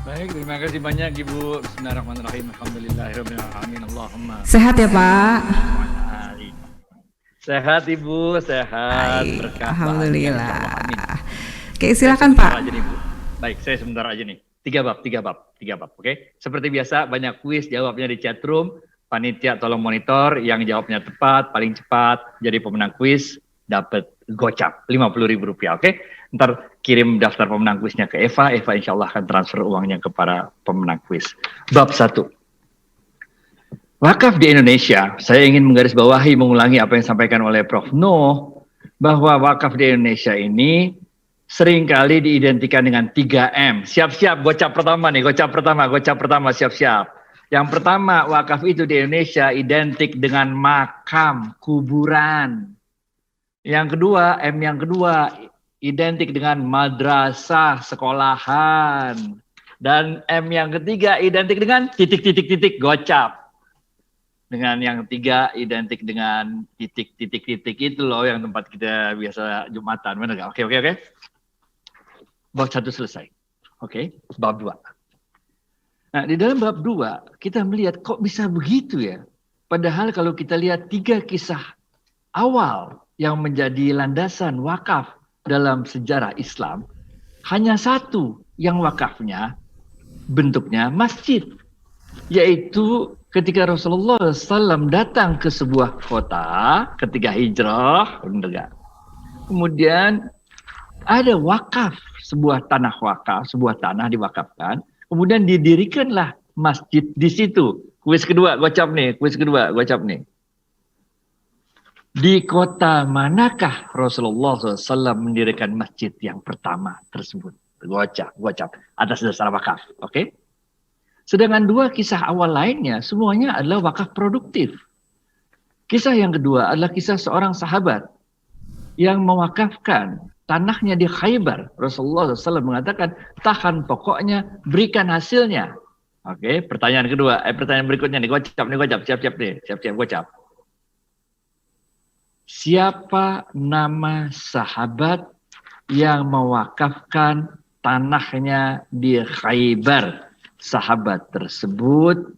Baik, terima kasih banyak Ibu. Bismillahirrahmanirrahim. Alhamdulillahirabbil alamin. Allahumma Sehat ya Pak? sehat Ibu, sehat, Baik, berkah, bahagia insyaallah. Amin. Alhamdulillah. Oke, Saya silakan sebentar Pak. aja nih Bu. Baik, saya sebentar aja nih. Tiga bab, oke? Seperti biasa, banyak kuis jawabnya di chat room. Panitia tolong monitor, yang jawabnya tepat, paling cepat, jadi pemenang kuis, dapat gocap Rp50.000, oke? Ntar kirim daftar pemenang kuisnya ke Eva insya Allah akan transfer uangnya kepada pemenang kuis. Bab 1. Wakaf di Indonesia, saya ingin menggarisbawahi, mengulangi apa yang disampaikan oleh Prof. Nuh, bahwa wakaf di Indonesia ini seringkali diidentikan dengan 3M. Siap-siap, gocap pertama nih, gocap pertama, siap-siap. Yang pertama, wakaf itu di Indonesia identik dengan makam, kuburan. Yang kedua, M yang kedua, identik dengan madrasah, sekolahan. Dan M yang ketiga, identik dengan titik-titik-titik, gocap. Dengan yang ketiga, identik dengan titik-titik-titik itu loh, yang tempat kita biasa Jumatan. Benar nggak? Oke. Bab 1 selesai. Oke, bab 2. Nah, di dalam bab 2, kita melihat kok bisa begitu ya. Padahal kalau kita lihat 3 kisah awal yang menjadi landasan wakaf dalam sejarah Islam, hanya satu yang wakafnya bentuknya masjid. Yaitu ketika Rasulullah SAW datang ke sebuah kota ketika hijrah, kemudian ada wakaf, sebuah tanah diwakafkan, kemudian didirikanlah masjid di situ. Kuis kedua, gocap nih. Di kota manakah Rasulullah SAW mendirikan masjid yang pertama tersebut? Gocap atas dasar wakaf, oke? Sedangkan 2 kisah awal lainnya semuanya adalah wakaf produktif. Kisah yang kedua adalah kisah seorang sahabat yang mewakafkan tanahnya di Khaybar. Rasulullah SAW mengatakan, tahan pokoknya, berikan hasilnya. Oke, pertanyaan berikutnya nih, gocap, siap-siap gocap. Siapa nama sahabat yang mewakafkan tanahnya di Khaybar? Sahabat tersebut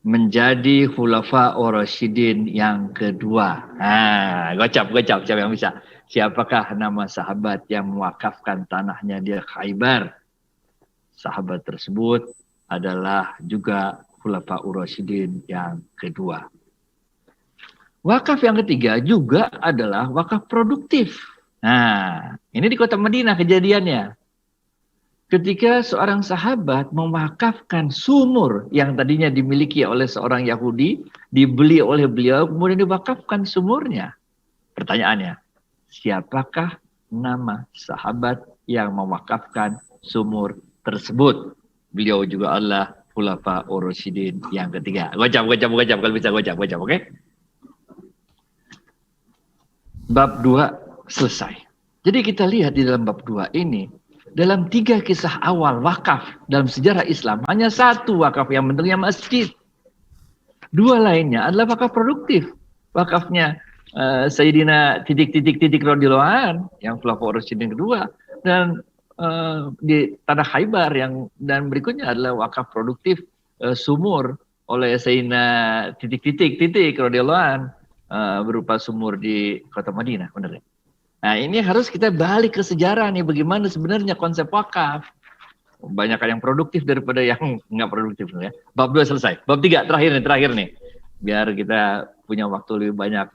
menjadi Khulafa Ar-Rasyidin yang kedua. Nah, gocap, siapa yang bisa? Siapakah nama sahabat yang mewakafkan tanahnya di Khaybar? Sahabat tersebut adalah juga Khulafa Ar-Rasyidin yang kedua. Wakaf yang ketiga juga adalah wakaf produktif. Nah, ini di kota Madinah kejadiannya. Ketika seorang sahabat mewakafkan sumur yang tadinya dimiliki oleh seorang Yahudi, dibeli oleh beliau, kemudian diwakafkan sumurnya. Pertanyaannya, siapakah nama sahabat yang mewakafkan sumur tersebut? Beliau juga adalah Khulafa Ar-Rasyidin yang ketiga. Gocap, kalau bisa gocap, oke? Bab 2 selesai. Jadi kita lihat di dalam bab 2 ini, dalam 3 kisah awal wakaf dalam sejarah Islam, hanya satu wakaf yang bentuknya masjid. 2 lainnya adalah wakaf produktif. Wakafnya Sayyidina titik-titik radhiyallahu an yang Khulafa Ar-Rasyidin kedua, dan di tanah Khaybar dan berikutnya adalah wakaf produktif sumur oleh Sayyidina titik-titik radhiyallahu an berupa sumur di kota Madinah, benar ya? Nah, ini harus kita balik ke sejarah nih, bagaimana sebenarnya konsep wakaf. Banyak yang produktif daripada yang nggak produktif. Ya. Bab 2 selesai. Bab 3 terakhir nih. Biar kita punya waktu lebih banyak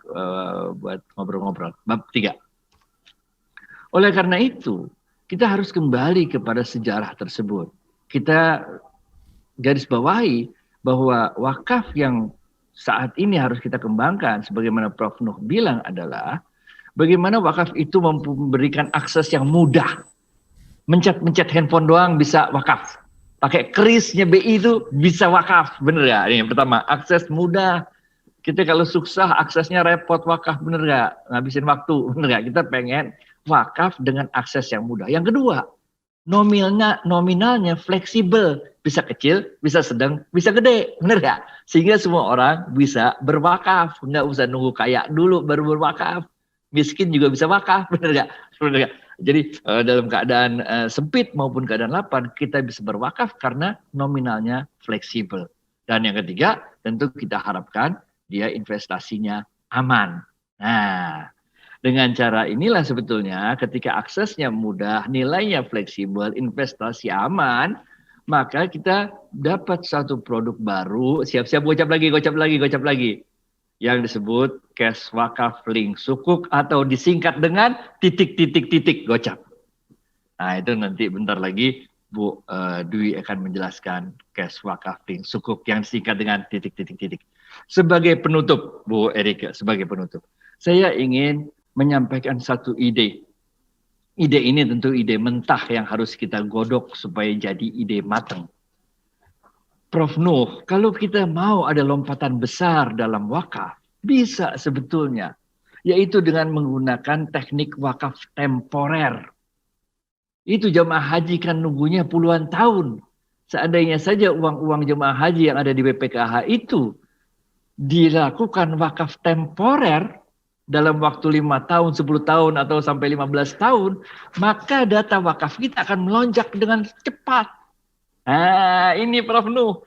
buat ngobrol-ngobrol. Bab 3. Oleh karena itu, kita harus kembali kepada sejarah tersebut. Kita garis bawahi bahwa wakaf yang saat ini harus kita kembangkan, sebagaimana Prof. Nuh bilang adalah, bagaimana wakaf itu memberikan akses yang mudah. Mencet handphone doang bisa wakaf. Pakai kerisnya BI itu bisa wakaf. Bener ya? Ini yang pertama, akses mudah. Kita kalau susah, aksesnya repot, wakaf. Bener gak? Ngabisin waktu. Bener gak? Kita pengen wakaf dengan akses yang mudah. Yang kedua, nominalnya fleksibel. Bisa kecil, bisa sedang, bisa gede. Bener gak? Sehingga semua orang bisa berwakaf. Nggak usah nunggu kaya dulu baru berwakaf. Miskin juga bisa wakaf, benar nggak? Benar nggak? Jadi dalam keadaan sempit maupun keadaan lapang, kita bisa berwakaf karena nominalnya fleksibel. Dan yang ketiga, tentu kita harapkan dia investasinya aman. Nah, dengan cara inilah sebetulnya ketika aksesnya mudah, nilainya fleksibel, investasi aman, maka kita dapat satu produk baru, siap-siap gocap lagi, yang disebut cash wakaf link sukuk atau disingkat dengan titik gocap. Nah itu nanti bentar lagi Bu Dwi akan menjelaskan cash wakaf link sukuk yang disingkat dengan titik. Sebagai penutup, Bu Erika, sebagai penutup, saya ingin menyampaikan satu ide. Ide ini tentu ide mentah yang harus kita godok supaya jadi ide matang. Prof. Nuh, kalau kita mau ada lompatan besar dalam wakaf, bisa sebetulnya. Yaitu dengan menggunakan teknik wakaf temporer. Itu jemaah haji kan nunggunya puluhan tahun. Seandainya saja uang-uang jemaah haji yang ada di BPKH itu dilakukan wakaf temporer, dalam waktu 5 tahun, 10 tahun, atau sampai 15 tahun, maka data wakaf kita akan melonjak dengan cepat. Nah, ini Prof. Nuh.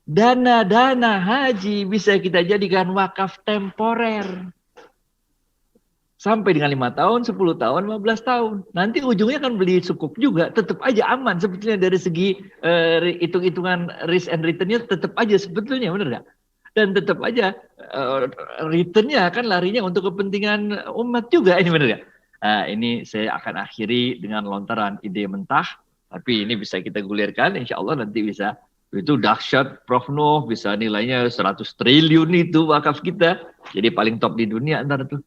Dana-dana haji bisa kita jadikan wakaf temporer. Sampai dengan 5 tahun, 10 tahun, 15 tahun. Nanti ujungnya kan beli sukuk juga, tetap aja aman sebetulnya dari segi hitung-hitungan risk and return-nya tetap aja sebetulnya, benar nggak? Dan tetap aja returnnya kan larinya untuk kepentingan umat juga, ini benar ya. Nah, ini saya akan akhiri dengan lontaran ide mentah, tapi ini bisa kita gulirkan, insya Allah nanti bisa. Itu dahsyat Prof. Nuh, bisa nilainya 100 triliun itu wakaf kita, jadi paling top di dunia antara itu.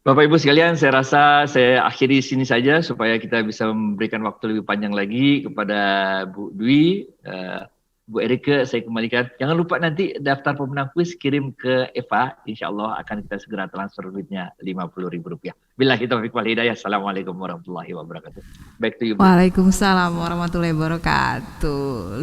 Bapak Ibu sekalian, saya rasa saya akhiri sini saja supaya kita bisa memberikan waktu lebih panjang lagi kepada Bu Dwi. Bu Erika, saya kembalikan. Jangan lupa nanti daftar pemenang kuis kirim ke Eva. Insya Allah akan kita segera transfer duitnya Rp50.000. Billahi taufiq wal hidayah. Assalamualaikum warahmatullahi wabarakatuh. Back to you, Bu. Waalaikumsalam warahmatullahi wabarakatuh.